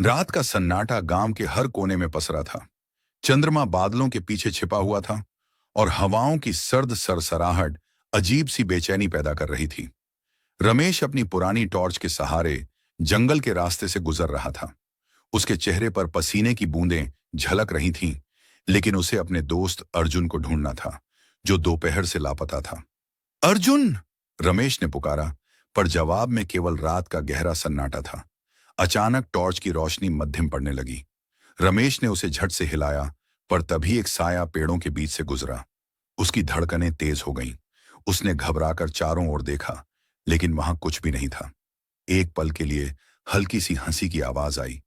रात का सन्नाटा गांव के हर कोने में पसरा था। चंद्रमा बादलों के पीछे छिपा हुआ था और हवाओं की सर्द सरसराहट अजीब सी बेचैनी पैदा कर रही थी। रमेश अपनी पुरानी टॉर्च के सहारे जंगल के रास्ते से गुजर रहा था। उसके चेहरे पर पसीने की बूंदें झलक रही थीं, लेकिन उसे अपने दोस्त अर्जुन को ढूंढना था, जो दोपहर से लापता था। अर्जुन! रमेश ने पुकारा, पर जवाब में केवल रात का गहरा सन्नाटा था। अचानक टॉर्च की रोशनी मध्यम पड़ने लगी। रमेश ने उसे झट से हिलाया, पर तभी एक साया पेड़ों के बीच से गुजरा। उसकी धड़कनें तेज हो गईं। उसने घबराकर चारों ओर देखा, लेकिन वहां कुछ भी नहीं था। एक पल के लिए हल्की सी हंसी की आवाज आई।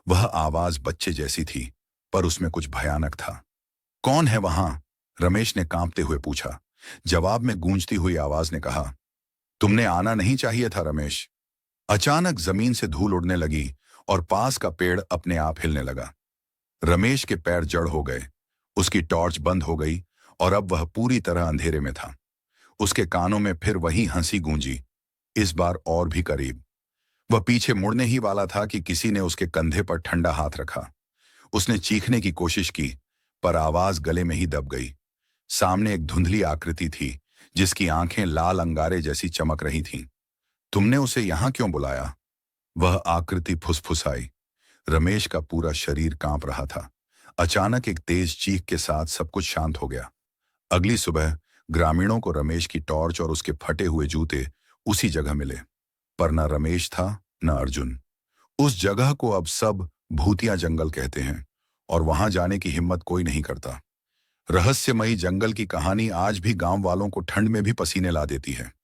वह आवाज बच्चे जैसी थी, पर उसमें कुछ भयानक था। कौन है वहां? रमेश ने कांपते हुए पूछा। जवाब में गूंजती हुई आवाज ने कहा, तुमने आना नहीं चाहिए था रमेश। अचानक जमीन से धूल उड़ने लगी और पास का पेड़ अपने आप हिलने लगा। रमेश के पैर जड़ हो गए। उसकी टॉर्च बंद हो गई और अब वह पूरी तरह अंधेरे में था। उसके कानों में फिर वही हंसी गूंजी, इस बार और भी करीब। वह पीछे मुड़ने ही वाला था कि किसी ने उसके कंधे पर ठंडा हाथ रखा। उसने चीखने की कोशिश की, पर आवाज गले में ही दब गई। सामने एक धुंधली आकृति थी, जिसकी आंखें लाल अंगारे जैसी चमक रही थीं। तुमने उसे यहां क्यों बुलाया? वह आकृति फुसफुसाई। रमेश का पूरा शरीर कांप रहा था। अचानक एक तेज चीख के साथ सब कुछ शांत हो गया। अगली सुबह ग्रामीणों को रमेश की टॉर्च और उसके फटे हुए जूते उसी जगह मिले, पर न रमेश था न अर्जुन। उस जगह को अब सब भूतिया जंगल कहते हैं और वहां जाने की हिम्मत कोई नहीं करता। रहस्यमयी जंगल की कहानी आज भी गांव वालों को ठंड में भी पसीने ला देती है।